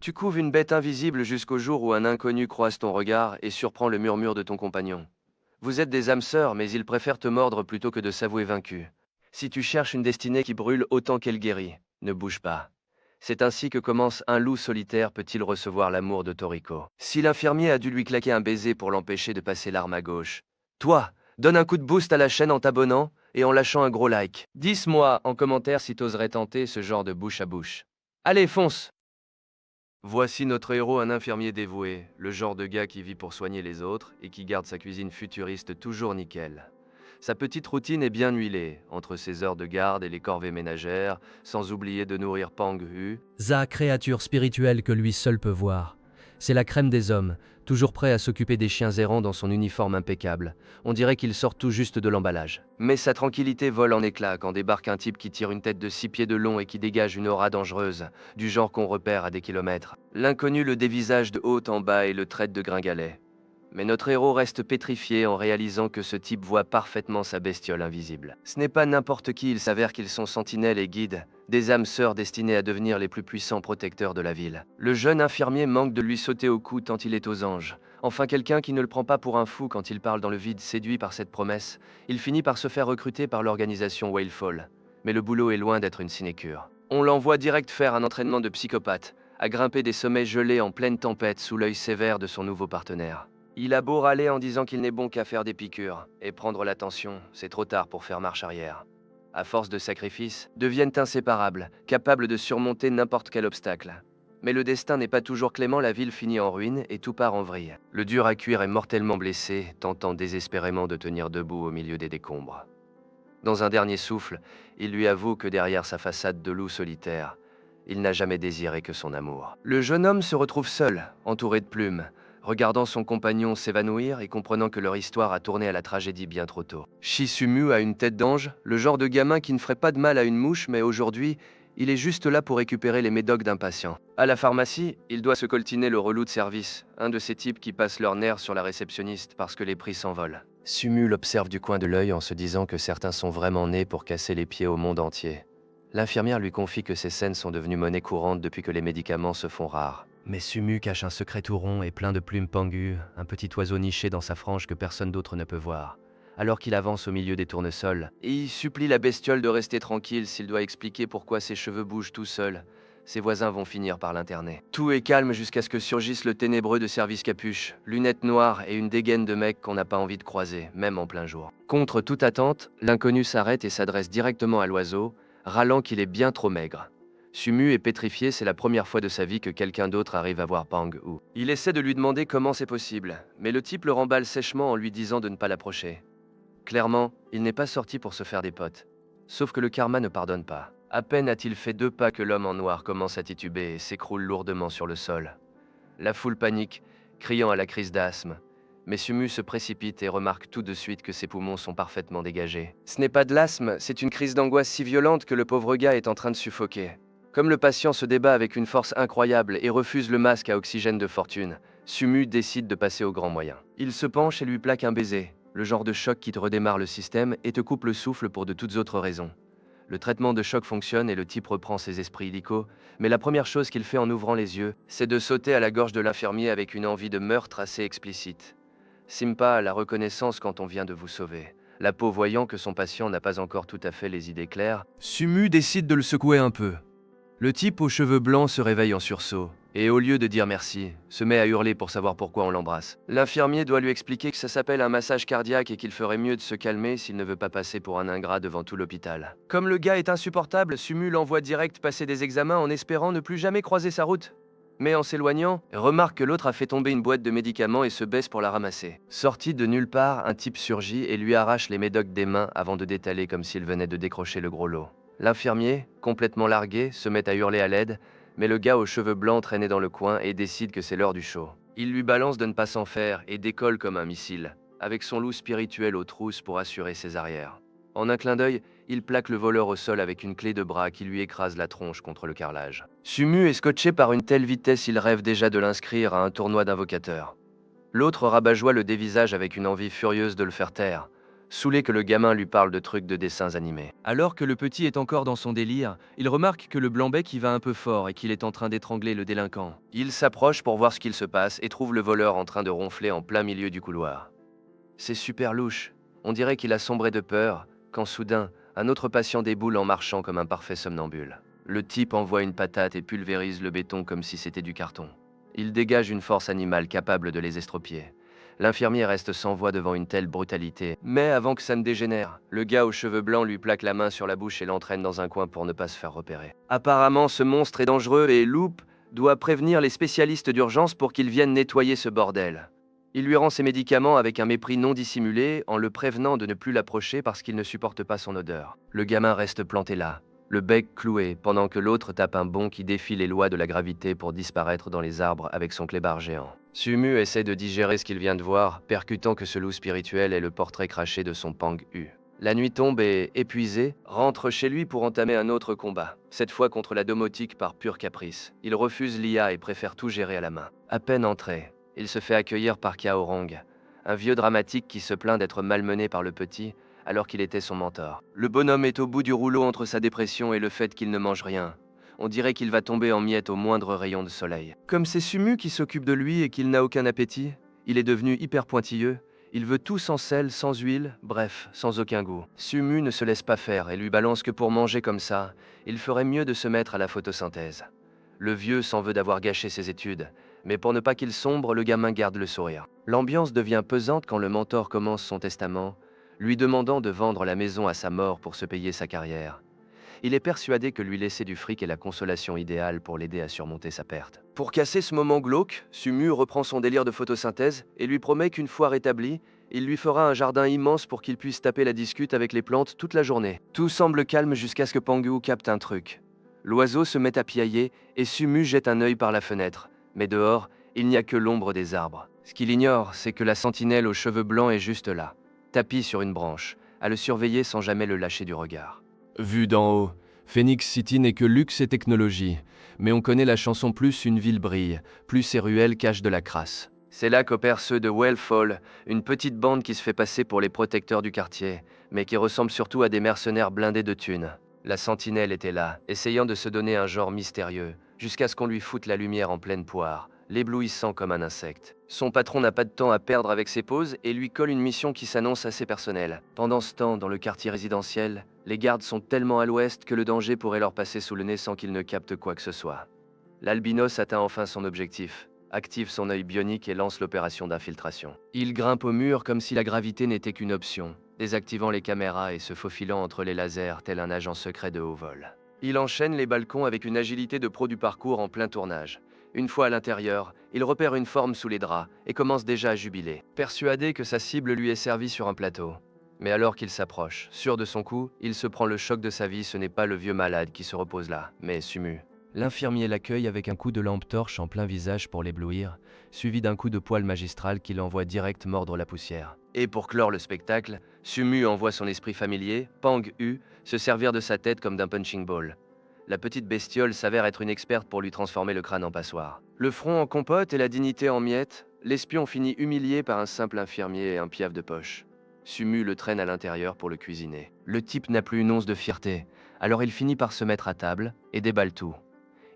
Tu couves une bête invisible jusqu'au jour où un inconnu croise ton regard et surprend le murmure de ton compagnon. Vous êtes des âmes sœurs, mais ils préfèrent te mordre plutôt que de s'avouer vaincus. Si tu cherches une destinée qui brûle autant qu'elle guérit, ne bouge pas. C'est ainsi que commence un loup solitaire peut-il recevoir l'amour de Toriko. Si l'infirmier a dû lui claquer un baiser pour l'empêcher de passer l'arme à gauche, toi, donne un coup de boost à la chaîne en t'abonnant et en lâchant un gros like. Dis-moi en commentaire si t'oserais tenter ce genre de bouche à bouche. Allez, fonce! Voici notre héros, un infirmier dévoué, le genre de gars qui vit pour soigner les autres et qui garde sa cuisine futuriste toujours nickel. Sa petite routine est bien huilée, entre ses heures de garde et les corvées ménagères, sans oublier de nourrir Pang-Hu. Za, créature spirituelle que lui seul peut voir. C'est la crème des hommes, toujours prêt à s'occuper des chiens errants dans son uniforme impeccable. On dirait qu'il sort tout juste de l'emballage. Mais sa tranquillité vole en éclats quand débarque un type qui tire une tête de 6 pieds de long et qui dégage une aura dangereuse, du genre qu'on repère à des kilomètres. L'inconnu le dévisage de haut en bas et le traite de gringalet. Mais notre héros reste pétrifié en réalisant que ce type voit parfaitement sa bestiole invisible. Ce n'est pas n'importe qui, il s'avère qu'ils sont sentinelles et guides, des âmes sœurs destinées à devenir les plus puissants protecteurs de la ville. Le jeune infirmier manque de lui sauter au cou tant il est aux anges. Enfin quelqu'un qui ne le prend pas pour un fou quand il parle dans le vide, séduit par cette promesse, il finit par se faire recruter par l'organisation Whalefall. Mais le boulot est loin d'être une sinécure. On l'envoie direct faire un entraînement de psychopathe, à grimper des sommets gelés en pleine tempête sous l'œil sévère de son nouveau partenaire. Il a beau râler en disant qu'il n'est bon qu'à faire des piqûres et prendre l'attention, c'est trop tard pour faire marche arrière. À force de sacrifices, deviennent inséparables, capables de surmonter n'importe quel obstacle. Mais le destin n'est pas toujours clément, la ville finit en ruine et tout part en vrille. Le dur à cuire est mortellement blessé, tentant désespérément de tenir debout au milieu des décombres. Dans un dernier souffle, il lui avoue que derrière sa façade de loup solitaire, il n'a jamais désiré que son amour. Le jeune homme se retrouve seul, entouré de plumes, regardant son compagnon s'évanouir et comprenant que leur histoire a tourné à la tragédie bien trop tôt. Shisumu a une tête d'ange, le genre de gamin qui ne ferait pas de mal à une mouche, mais aujourd'hui, il est juste là pour récupérer les médocs d'un patient. À la pharmacie, il doit se coltiner le relou de service, un de ces types qui passent leurs nerfs sur la réceptionniste parce que les prix s'envolent. Sumu l'observe du coin de l'œil en se disant que certains sont vraiment nés pour casser les pieds au monde entier. L'infirmière lui confie que ces scènes sont devenues monnaie courante depuis que les médicaments se font rares. Mais Sumu cache un secret tout rond et plein de plumes Pang-Hu, un petit oiseau niché dans sa frange que personne d'autre ne peut voir. Alors qu'il avance au milieu des tournesols, Et il supplie la bestiole de rester tranquille s'il doit expliquer pourquoi ses cheveux bougent tout seuls. Ses voisins vont finir par l'interner. Tout est calme jusqu'à ce que surgisse le ténébreux de service capuche, lunettes noires et une dégaine de mec qu'on n'a pas envie de croiser, même en plein jour. Contre toute attente, l'inconnu s'arrête et s'adresse directement à l'oiseau, râlant qu'il est bien trop maigre. Sumu est pétrifié, c'est la première fois de sa vie que quelqu'un d'autre arrive à voir Pang-Hu. Il essaie de lui demander comment c'est possible, mais le type le remballe sèchement en lui disant de ne pas l'approcher. Clairement, il n'est pas sorti pour se faire des potes. Sauf que le karma ne pardonne pas. À peine a-t-il fait 2 pas que l'homme en noir commence à tituber et s'écroule lourdement sur le sol. La foule panique, criant à la crise d'asthme. Mais Sumu se précipite et remarque tout de suite que ses poumons sont parfaitement dégagés. Ce n'est pas de l'asthme, c'est une crise d'angoisse si violente que le pauvre gars est en train de suffoquer. Comme le patient se débat avec une force incroyable et refuse le masque à oxygène de fortune, Sumu décide de passer au grand moyen. Il se penche et lui plaque un baiser, le genre de choc qui te redémarre le système et te coupe le souffle pour de toutes autres raisons. Le traitement de choc fonctionne et le type reprend ses esprits illicaux, mais la première chose qu'il fait en ouvrant les yeux, c'est de sauter à la gorge de l'infirmier avec une envie de meurtre assez explicite. Simpa, la reconnaissance quand on vient de vous sauver. La peau voyant que son patient n'a pas encore tout à fait les idées claires, Sumu décide de le secouer un peu. Le type aux cheveux blancs se réveille en sursaut, et au lieu de dire merci, se met à hurler pour savoir pourquoi on l'embrasse. L'infirmier doit lui expliquer que ça s'appelle un massage cardiaque et qu'il ferait mieux de se calmer s'il ne veut pas passer pour un ingrat devant tout l'hôpital. Comme le gars est insupportable, Sumu l'envoie direct passer des examens en espérant ne plus jamais croiser sa route. Mais en s'éloignant, remarque que l'autre a fait tomber une boîte de médicaments et se baisse pour la ramasser. Sorti de nulle part, un type surgit et lui arrache les médocs des mains avant de détaler comme s'il venait de décrocher le gros lot. L'infirmier, complètement largué, se met à hurler à l'aide, mais le gars aux cheveux blancs traînait dans le coin et décide que c'est l'heure du show. Il lui balance de ne pas s'en faire et décolle comme un missile, avec son loup spirituel aux trousses pour assurer ses arrières. En un clin d'œil, il plaque le voleur au sol avec une clé de bras qui lui écrase la tronche contre le carrelage. Sumu est scotché par une telle vitesse, il rêve déjà de l'inscrire à un tournoi d'invocateurs. L'autre rabat-joie le dévisage avec une envie furieuse de le faire taire, saoulé que le gamin lui parle de trucs de dessins animés. Alors que le petit est encore dans son délire, il remarque que le blanc-bec y va un peu fort et qu'il est en train d'étrangler le délinquant. Il s'approche pour voir ce qu'il se passe et trouve le voleur en train de ronfler en plein milieu du couloir. C'est super louche. On dirait qu'il a sombré de peur, quand soudain, un autre patient déboule en marchant comme un parfait somnambule. Le type envoie une patate et pulvérise le béton comme si c'était du carton. Il dégage une force animale capable de les estropier. L'infirmier reste sans voix devant une telle brutalité. Mais avant que ça ne dégénère, le gars aux cheveux blancs lui plaque la main sur la bouche et l'entraîne dans un coin pour ne pas se faire repérer. Apparemment, ce monstre est dangereux et Loop doit prévenir les spécialistes d'urgence pour qu'ils viennent nettoyer ce bordel. Il lui rend ses médicaments avec un mépris non dissimulé en le prévenant de ne plus l'approcher parce qu'il ne supporte pas son odeur. Le gamin reste planté là, le bec cloué, pendant que l'autre tape un bond qui défie les lois de la gravité pour disparaître dans les arbres avec son clébard géant. Sumu essaie de digérer ce qu'il vient de voir, percutant que ce loup spirituel est le portrait craché de son Pang-U. La nuit tombe et, épuisé, rentre chez lui pour entamer un autre combat, cette fois contre la domotique par pur caprice. Il refuse l'IA et préfère tout gérer à la main. À peine entré, il se fait accueillir par Kaorong, un vieux dramatique qui se plaint d'être malmené par le petit, alors qu'il était son mentor. Le bonhomme est au bout du rouleau entre sa dépression et le fait qu'il ne mange rien. On dirait qu'il va tomber en miettes au moindre rayon de soleil. Comme c'est Sumu qui s'occupe de lui et qu'il n'a aucun appétit, il est devenu hyper pointilleux. Il veut tout sans sel, sans huile, bref, sans aucun goût. Sumu ne se laisse pas faire et lui balance que pour manger comme ça, il ferait mieux de se mettre à la photosynthèse. Le vieux s'en veut d'avoir gâché ses études, mais pour ne pas qu'il sombre, le gamin garde le sourire. L'ambiance devient pesante quand le mentor commence son testament, lui demandant de vendre la maison à sa mort pour se payer sa carrière. Il est persuadé que lui laisser du fric est la consolation idéale pour l'aider à surmonter sa perte. Pour casser ce moment glauque, Sumu reprend son délire de photosynthèse et lui promet qu'une fois rétabli, il lui fera un jardin immense pour qu'il puisse taper la discute avec les plantes toute la journée. Tout semble calme jusqu'à ce que Pangu capte un truc. L'oiseau se met à piailler et Sumu jette un œil par la fenêtre. Mais dehors, il n'y a que l'ombre des arbres. Ce qu'il ignore, c'est que la sentinelle aux cheveux blancs est juste là, tapie sur une branche, à le surveiller sans jamais le lâcher du regard. Vu d'en haut, Phoenix City n'est que luxe et technologie, mais on connaît la chanson plus une ville brille, plus ses ruelles cachent de la crasse. C'est là qu'opèrent ceux de Wellfall, une petite bande qui se fait passer pour les protecteurs du quartier, mais qui ressemble surtout à des mercenaires blindés de thunes. La sentinelle était là, essayant de se donner un genre mystérieux, jusqu'à ce qu'on lui foute la lumière en pleine poire, l'éblouissant comme un insecte. Son patron n'a pas de temps à perdre avec ses pauses et lui colle une mission qui s'annonce assez personnelle. Pendant ce temps, dans le quartier résidentiel, les gardes sont tellement à l'ouest que le danger pourrait leur passer sous le nez sans qu'ils ne captent quoi que ce soit. L'albinos atteint enfin son objectif, active son œil bionique et lance l'opération d'infiltration. Il grimpe au mur comme si la gravité n'était qu'une option, désactivant les caméras et se faufilant entre les lasers tel un agent secret de haut vol. Il enchaîne les balcons avec une agilité de pro du parcours en plein tournage. Une fois à l'intérieur, il repère une forme sous les draps et commence déjà à jubiler, persuadé que sa cible lui est servie sur un plateau. Mais alors qu'il s'approche, sûr de son coup, il se prend le choc de sa vie. Ce n'est pas le vieux malade qui se repose là, mais Sumu. L'infirmier l'accueille avec un coup de lampe torche en plein visage pour l'éblouir, suivi d'un coup de poing magistral qui l'envoie direct mordre la poussière. Et pour clore le spectacle, Sumu envoie son esprit familier, Pang-U, se servir de sa tête comme d'un punching ball. La petite bestiole s'avère être une experte pour lui transformer le crâne en passoire. Le front en compote et la dignité en miettes, l'espion finit humilié par un simple infirmier et un piaf de poche. Sumu le traîne à l'intérieur pour le cuisiner. Le type n'a plus une once de fierté, alors il finit par se mettre à table et déballe tout.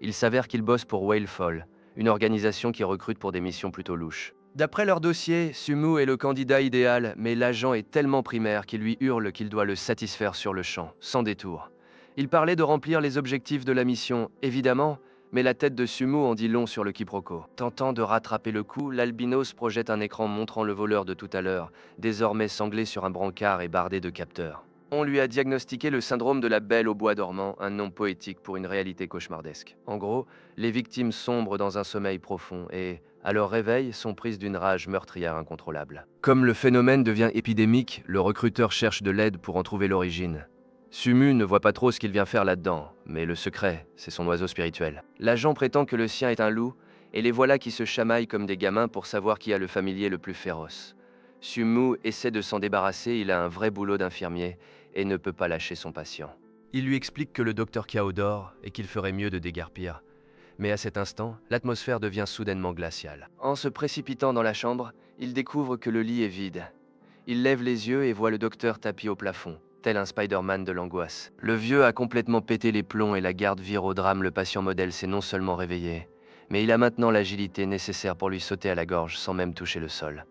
Il s'avère qu'il bosse pour Whalefall, une organisation qui recrute pour des missions plutôt louches. D'après leur dossier, Sumu est le candidat idéal, mais l'agent est tellement primaire qu'il lui hurle qu'il doit le satisfaire sur le champ, sans détour. Il parlait de remplir les objectifs de la mission, évidemment, mais la tête de Sumu en dit long sur le quiproquo. Tentant de rattraper le coup, l'albinos projette un écran montrant le voleur de tout à l'heure, désormais sanglé sur un brancard et bardé de capteurs. On lui a diagnostiqué le syndrome de la Belle au bois dormant, un nom poétique pour une réalité cauchemardesque. En gros, les victimes sombrent dans un sommeil profond et, à leur réveil, sont prises d'une rage meurtrière incontrôlable. Comme le phénomène devient épidémique, le recruteur cherche de l'aide pour en trouver l'origine. Sumu ne voit pas trop ce qu'il vient faire là-dedans, mais le secret, c'est son oiseau spirituel. L'agent prétend que le sien est un loup, et les voilà qui se chamaillent comme des gamins pour savoir qui a le familier le plus féroce. Sumu essaie de s'en débarrasser, il a un vrai boulot d'infirmier et ne peut pas lâcher son patient. Il lui explique que le docteur Kao dort et qu'il ferait mieux de déguerpir. Mais à cet instant, l'atmosphère devient soudainement glaciale. En se précipitant dans la chambre, il découvre que le lit est vide. Il lève les yeux et voit le docteur tapis au plafond, tel un Spider-Man de l'angoisse. Le vieux a complètement pété les plombs et la garde vire au drame. Le patient modèle s'est non seulement réveillé, mais il a maintenant l'agilité nécessaire pour lui sauter à la gorge sans même toucher le sol.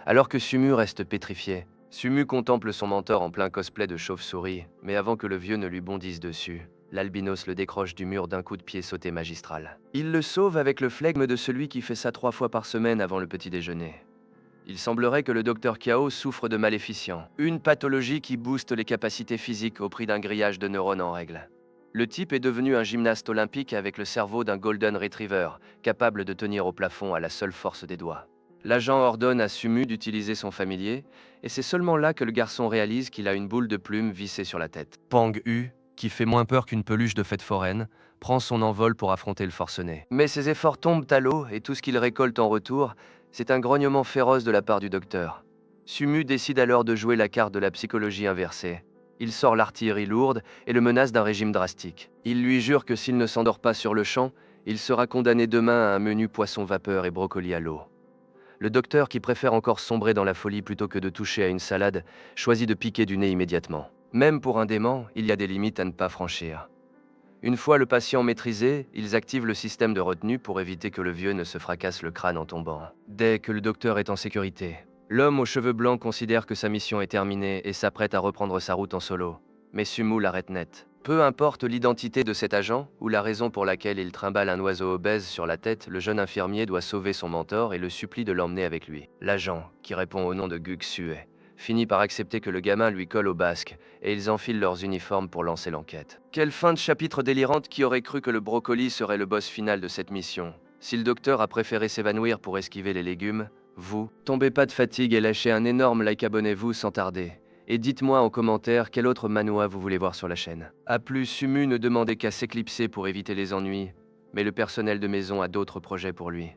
Alors que Sumu reste pétrifié, Sumu contemple son mentor en plein cosplay de chauve-souris, mais avant que le vieux ne lui bondisse dessus, l'albinos le décroche du mur d'un coup de pied sauté magistral. Il le sauve avec le flegme de celui qui fait ça 3 fois par semaine avant le petit déjeuner. Il semblerait que le docteur Kao souffre de maléficient, une pathologie qui booste les capacités physiques au prix d'un grillage de neurones en règle. Le type est devenu un gymnaste olympique avec le cerveau d'un golden retriever, capable de tenir au plafond à la seule force des doigts. L'agent ordonne à Sumu d'utiliser son familier, et c'est seulement là que le garçon réalise qu'il a une boule de plume vissée sur la tête. Pang Hu, qui fait moins peur qu'une peluche de fête foraine, prend son envol pour affronter le forcené. Mais ses efforts tombent à l'eau, et tout ce qu'il récolte en retour, c'est un grognement féroce de la part du docteur. Sumu décide alors de jouer la carte de la psychologie inversée. Il sort l'artillerie lourde et le menace d'un régime drastique. Il lui jure que s'il ne s'endort pas sur le champ, il sera condamné demain à un menu poisson vapeur et brocoli à l'eau. Le docteur, qui préfère encore sombrer dans la folie plutôt que de toucher à une salade, choisit de piquer du nez immédiatement. Même pour un dément, il y a des limites à ne pas franchir. Une fois le patient maîtrisé, ils activent le système de retenue pour éviter que le vieux ne se fracasse le crâne en tombant. Dès que le docteur est en sécurité, l'homme aux cheveux blancs considère que sa mission est terminée et s'apprête à reprendre sa route en solo. Mais Sumu l'arrête net. Peu importe l'identité de cet agent ou la raison pour laquelle il trimballe un oiseau obèse sur la tête, le jeune infirmier doit sauver son mentor et le supplie de l'emmener avec lui. L'agent, qui répond au nom de Guksue, finit par accepter que le gamin lui colle au basque, et ils enfilent leurs uniformes pour lancer l'enquête. Quelle fin de chapitre délirante! Qui aurait cru que le brocoli serait le boss final de cette mission? Si le docteur a préféré s'évanouir pour esquiver les légumes, vous, tombez pas de fatigue et lâchez un énorme like, abonnez-vous sans tarder. Et dites-moi en commentaire quel autre manhwa vous voulez voir sur la chaîne. A plus, Sumu ne demandait qu'à s'éclipser pour éviter les ennuis, mais le personnel de maison a d'autres projets pour lui.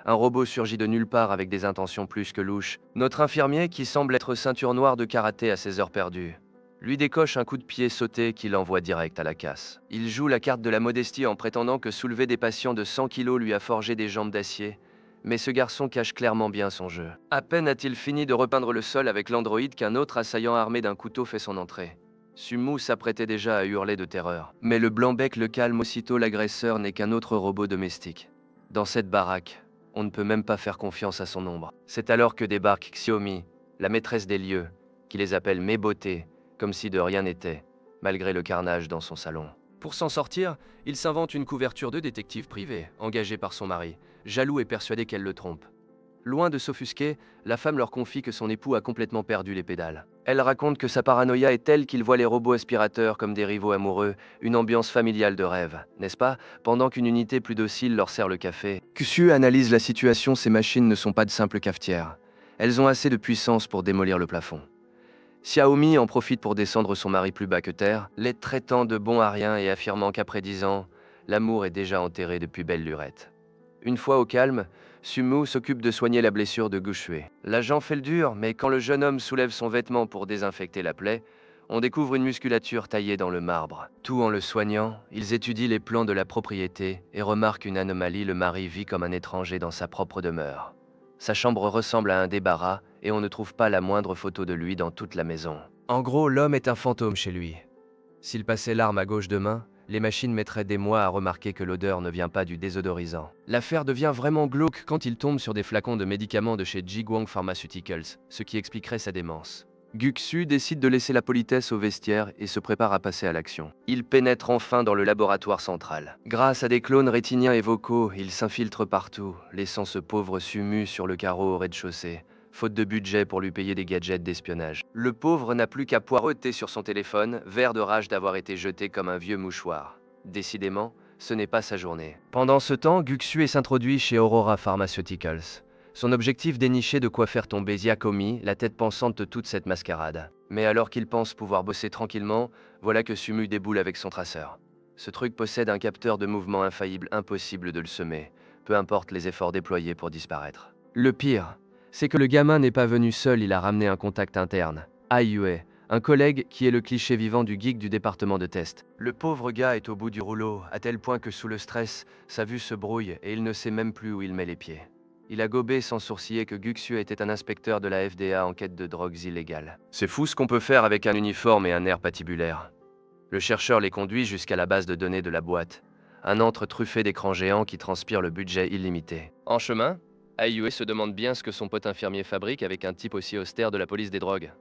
Un robot surgit de nulle part avec des intentions plus que louches. Notre infirmier, qui semble être ceinture noire de karaté à ses heures perdues, lui décoche un coup de pied sauté qui l'envoie direct à la casse. Il joue la carte de la modestie en prétendant que soulever des patients de 100 kilos lui a forgé des jambes d'acier, mais ce garçon cache clairement bien son jeu. À peine a-t-il fini de repeindre le sol avec l'androïde qu'un autre assaillant armé d'un couteau fait son entrée. Sumu s'apprêtait déjà à hurler de terreur. Mais le blanc-bec le calme aussitôt, l'agresseur n'est qu'un autre robot domestique. Dans cette baraque, on ne peut même pas faire confiance à son ombre. C'est alors que débarque Xiaomi, la maîtresse des lieux, qui les appelle mes beautés, comme si de rien n'était, malgré le carnage dans son salon. Pour s'en sortir, il s'invente une couverture de détective privé, engagée par son mari, jaloux et persuadé qu'elle le trompe. Loin de s'offusquer, la femme leur confie que son époux a complètement perdu les pédales. Elle raconte que sa paranoïa est telle qu'il voit les robots aspirateurs comme des rivaux amoureux, une ambiance familiale de rêve, n'est-ce pas? Pendant qu'une unité plus docile leur sert le café. Kushu analyse la situation, ces machines ne sont pas de simples cafetières. Elles ont assez de puissance pour démolir le plafond. Xiaomi en profite pour descendre son mari plus bas que terre, les traitant de bon à rien et affirmant qu'après 10 ans, l'amour est déjà enterré depuis belle lurette. Une fois au calme, Sumu s'occupe de soigner la blessure de Gushue. L'agent fait le dur, mais quand le jeune homme soulève son vêtement pour désinfecter la plaie, on découvre une musculature taillée dans le marbre. Tout en le soignant, ils étudient les plans de la propriété et remarquent une anomalie: le mari vit comme un étranger dans sa propre demeure. Sa chambre ressemble à un débarras et on ne trouve pas la moindre photo de lui dans toute la maison. En gros, l'homme est un fantôme chez lui. S'il passait l'arme à gauche demain, les machines mettraient des mois à remarquer que l'odeur ne vient pas du désodorisant. L'affaire devient vraiment glauque quand il tombe sur des flacons de médicaments de chez Jiguang Pharmaceuticals, ce qui expliquerait sa démence. Guxu décide de laisser la politesse au vestiaire et se prépare à passer à l'action. Il pénètre enfin dans le laboratoire central. Grâce à des clones rétiniens et vocaux, il s'infiltre partout, laissant ce pauvre Sumu sur le carreau au rez-de-chaussée, faute de budget pour lui payer des gadgets d'espionnage. Le pauvre n'a plus qu'à poireauter sur son téléphone, vert de rage d'avoir été jeté comme un vieux mouchoir. Décidément, ce n'est pas sa journée. Pendant ce temps, Guxue s'introduit chez Aurora Pharmaceuticals. Son objectif: dénicher de quoi faire tomber Xiaomi, la tête pensante de toute cette mascarade. Mais alors qu'il pense pouvoir bosser tranquillement, voilà que Sumu déboule avec son traceur. Ce truc possède un capteur de mouvement infaillible, impossible de le semer, peu importe les efforts déployés pour disparaître. Le pire, c'est que le gamin n'est pas venu seul, il a ramené un contact interne, Ai Yue, un collègue qui est le cliché vivant du geek du département de test. Le pauvre gars est au bout du rouleau, à tel point que sous le stress, sa vue se brouille et il ne sait même plus où il met les pieds. Il a gobé sans sourciller que Guxiu était un inspecteur de la FDA en quête de drogues illégales. C'est fou ce qu'on peut faire avec un uniforme et un air patibulaire. Le chercheur les conduit jusqu'à la base de données de la boîte, un antre truffé d'écrans géants qui transpire le budget illimité. En chemin, Aiyue se demande bien ce que son pote infirmier fabrique avec un type aussi austère de la police des drogues.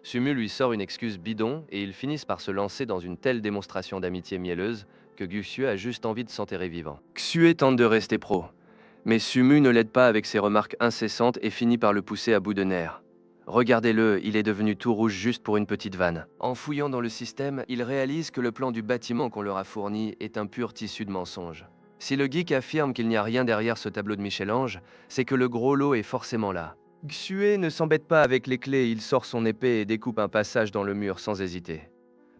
Sumu lui sort une excuse bidon et ils finissent par se lancer dans une telle démonstration d'amitié mielleuse que Guxiu a juste envie de s'enterrer vivant. Xue tente de rester pro, mais Sumu ne l'aide pas avec ses remarques incessantes et finit par le pousser à bout de nerfs. Regardez-le, il est devenu tout rouge juste pour une petite vanne. En fouillant dans le système, il réalise que le plan du bâtiment qu'on leur a fourni est un pur tissu de mensonges. Si le geek affirme qu'il n'y a rien derrière ce tableau de Michel-Ange, c'est que le gros lot est forcément là. Xue ne s'embête pas avec les clés, il sort son épée et découpe un passage dans le mur sans hésiter.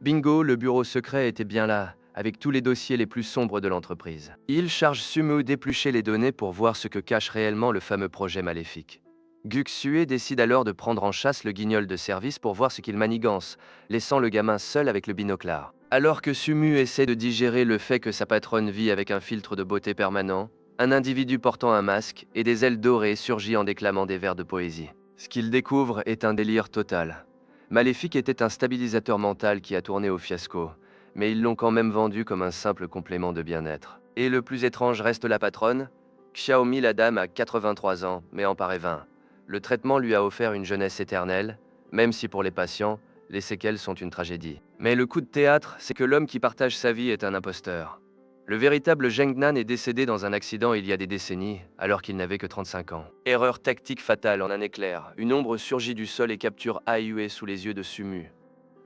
Bingo, le bureau secret était bien là, avec tous les dossiers les plus sombres de l'entreprise. Il charge Sumu d'éplucher les données pour voir ce que cache réellement le fameux projet maléfique. Guxue décide alors de prendre en chasse le guignol de service pour voir ce qu'il manigance, laissant le gamin seul avec le binoclard. Alors que Sumu essaie de digérer le fait que sa patronne vit avec un filtre de beauté permanent, un individu portant un masque et des ailes dorées surgit en déclamant des vers de poésie. Ce qu'il découvre est un délire total. Maléfique était un stabilisateur mental qui a tourné au fiasco, mais ils l'ont quand même vendu comme un simple complément de bien-être. Et le plus étrange reste la patronne. Xiaomi, la dame, a 83 ans, mais en paraît 20. Le traitement lui a offert une jeunesse éternelle, même si pour les patients, les séquelles sont une tragédie. Mais le coup de théâtre, c'est que l'homme qui partage sa vie est un imposteur. Le véritable Zheng Nan est décédé dans un accident il y a des décennies, alors qu'il n'avait que 35 ans. Erreur tactique fatale en un éclair, une ombre surgit du sol et capture Aiyue sous les yeux de Sumu.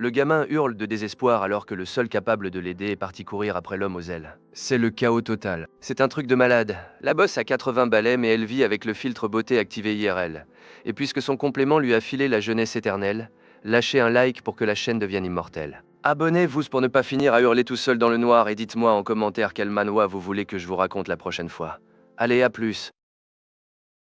Le gamin hurle de désespoir alors que le seul capable de l'aider est parti courir après l'homme aux ailes. C'est le chaos total. C'est un truc de malade. La bosse a 80 balais mais elle vit avec le filtre beauté activé IRL. Et puisque son complément lui a filé la jeunesse éternelle, lâchez un like pour que la chaîne devienne immortelle. Abonnez-vous pour ne pas finir à hurler tout seul dans le noir et dites-moi en commentaire quel manhwa vous voulez que je vous raconte la prochaine fois. Allez, à plus.